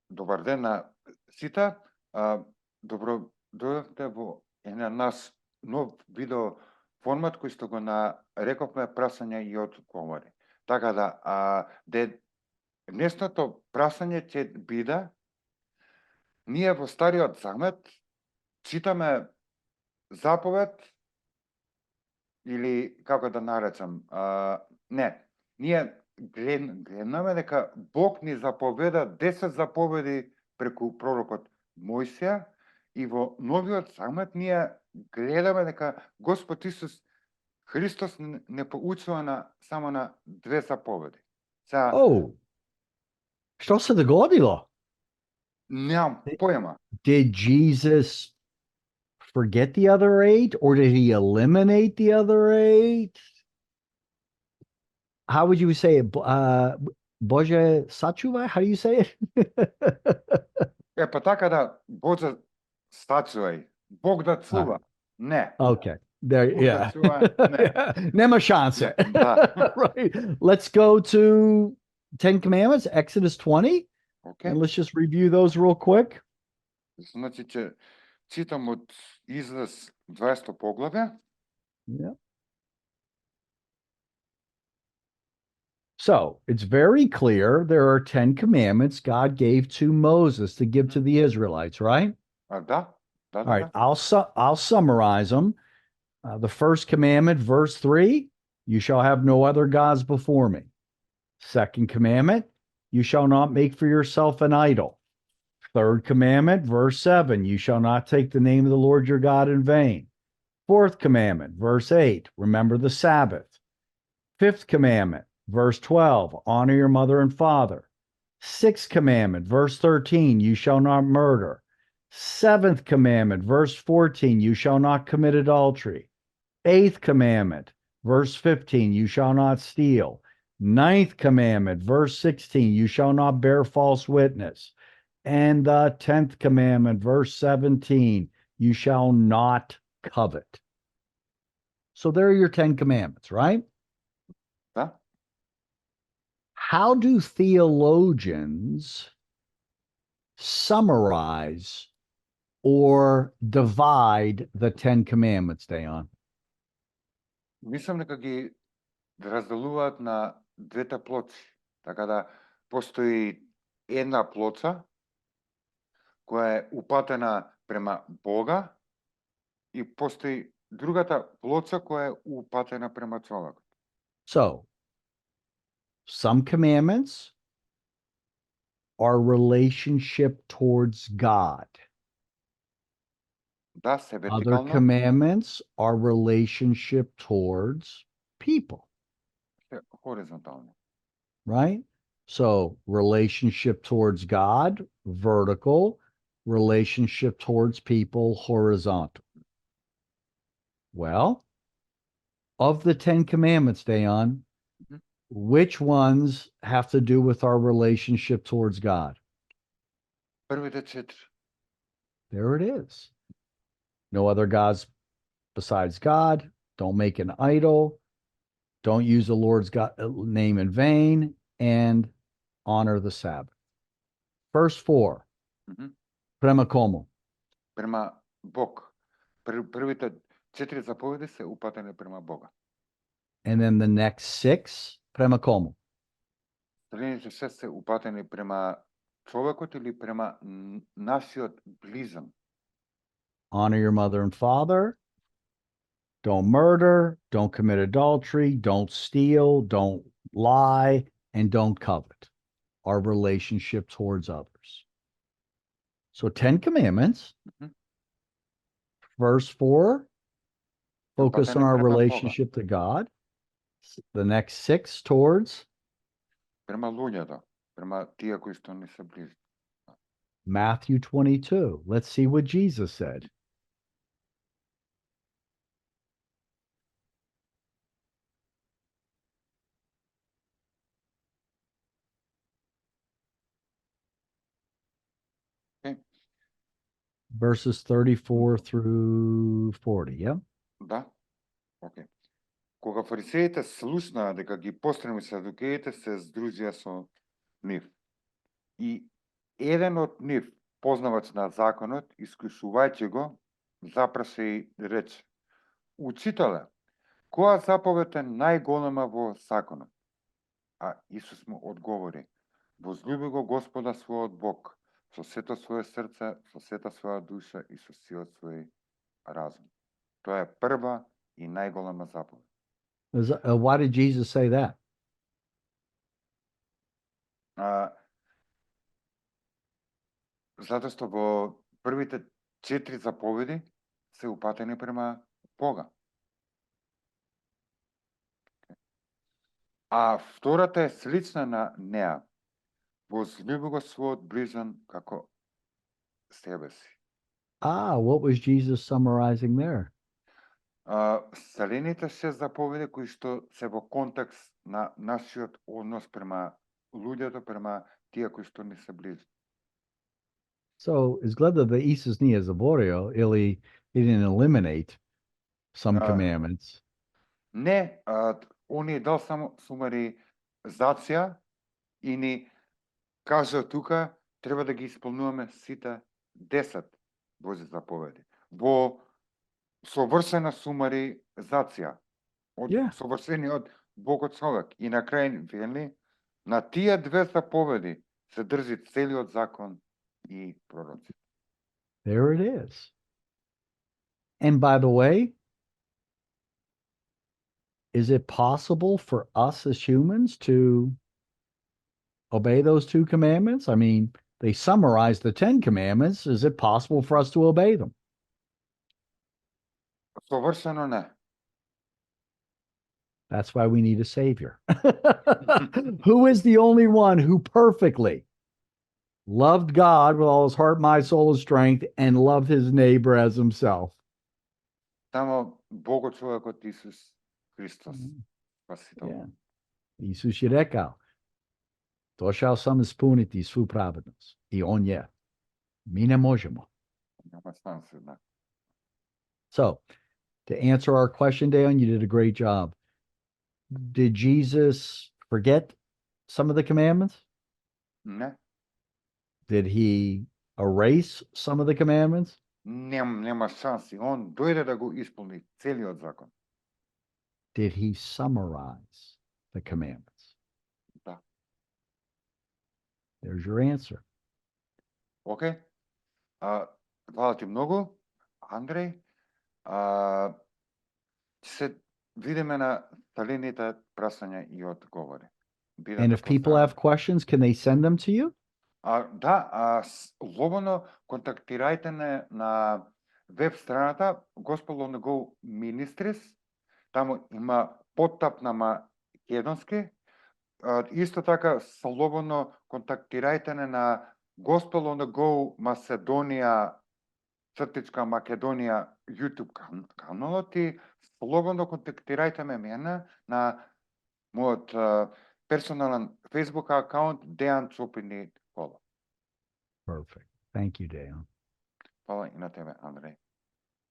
Добар ден на сите. Добро дојдовте во една нас нов видео формат кој што го нарековме прашања и одговори. Така да, днесното прашање ќе биде: ние во Стариот Завет читаме заповед или како да наречам, ние гледаме дека Бог ни заповеда 10 заповеди преку пророкот Мојсија, и во Новиот Завет ние гледаме дека Господ Исус Христос не поучува само на 2 заповеди. Oh, што се доgodilo? Немам појма. Did Jesus forget the other 8, or did he eliminate the other 8? How would you say it? Bože sačuvaj? How do you say it? Па така да, Боже сачувај, Бог да чува. Не. Okay. There, Бог yeah. да чува. Не. Нема шансе. Да. Right. Let's go to 10 Commandments, Exodus 20. Okay. And let's just review those real quick. Значи, ќе читам од Излез 20 поглавје. Yeah. So it's very clear there are 10 commandments God gave to Moses to give to the Israelites, right? Да. All right, I'll summarize them. The first commandment, verse 3, you shall have no other gods before me. Second commandment, you shall not make for yourself an idol. Third commandment, verse 7, you shall not take the name of the Lord your God in vain. Fourth commandment, verse 8, remember the Sabbath. Fifth commandment, verse 12, honor your mother and father. Sixth commandment, verse 13, you shall not murder. Seventh commandment, verse 14, you shall not commit adultery. Eighth commandment, verse 15, you shall not steal. Ninth commandment, verse 16, you shall not bear false witness. And the 10th commandment, verse 17, you shall not covet. So there are your 10 commandments, right? Да. How do theologians summarize or divide the 10 commandments, Dejan? Мислам дека ги разделуваат на двете плочи. Така да постои една плоча која е упатена према Бога и постои другата плоча која е упатена према човекот. So, some commandments are relationship towards God. Да, се Other вертикално, commandments are relationship towards people, се хоризонтално. right? So, relationship towards God, vertical, relationship towards people, horizontal. Well, of the 10 commandments, Dejan, Mhm. which ones have to do with our relationship towards God? Првите 4. There it is. No other gods besides God. Don't make an idol. Don't use the Lord's name in vain, and honor the Sabbath. First 4. Mhm. Prema como. Према Бог. Првите 4 заповеди се упатени према Бога. And then the next 6. Prema como. Следните 6 се упатени према човекот или према нашиот близан. Honor your mother and father. Don't murder. Don't commit adultery. Don't steal. Don't lie. And don't covet. Our relationship towards others. So 10 commandments. Mhm. Verse 4, focus on our Према Бога. relationship to God. The next 6 towards Према луѓето, према тие кои што не се близки. Matthew 22. Let's see what Jesus said. Okay. Verses 34 through 40, yeah? Да. Окей. Кога фарисеите слушнаа дека ги постреми садукеите, се здружија со нив. И еден од нив, познавач на законот, искушувајќи го, запраша и рече: Учителе, која заповед е најголема во законот? А Исус му одговори: Возлюби го Господа својот Бог со сето свое срце, со сета своја душа и со сиот свој разум. Тоа е прва и најголема заповед. Why did Jesus say that? Затоа што во првите 4 заповеди се упатени према Бога. А втората е слична на неа. Возлюби го својот ближан како себе си. What was Jesus summarizing there? Салените 6 заповеди кои што се во контекст на нашиот однос према луѓето, према тие кои што ни се близки. So, izgleda da Isus nije zaborio ili he didn't eliminate some commandments. Не, он е дал само сумаризација и ни кажа тука треба да ги исполнуваме сите 10 Божи заповеди. Во совршена сумаризација од совршениот Богот човек. И на крај вели, на тие 2 заповеди се држи целиот закон и пророци. There it is. And by the way, is it possible for us as humans to obey those 2 commandments? I mean, they summarize the 10 commandments. Is it possible for us to obey them? Совршено не. That's why we need a savior. Who is the only one who perfectly loved God with all his heart, mind, soul, and strength, and loved his neighbor as himself? Само Богот човекот Исус Христос. Yeah. Исус je rekao, došao sam ispuniti svu pravednost. I on je. Mi ne možemo. Няма шанси, да. So, to answer our question, Deon, you did a great job. Did Jesus forget some of the commandments? Не. Did he erase some of the commandments? Нема шанси. Он дојде да го исполни целиот закон. Did he summarize the commandments? Да. There's your answer. Океј. Хвала ти многу, Андреј. Се видиме на талените прашања и одговори. And if people have questions, can they send them to you? Да, слободно контактирајте на веб страната Gospel on the Go Ministries. Таму има поттап на македонски. Исто така слободно контактирајте на Gospel on the Go Macedonија Македонија YouTube каналот и слободно контактирајте ме мене на мојот персонален Facebook акаунт Дејан Цопини Кола. Perfect. Thank you, Deon. Hvala i na tebe, Andrej.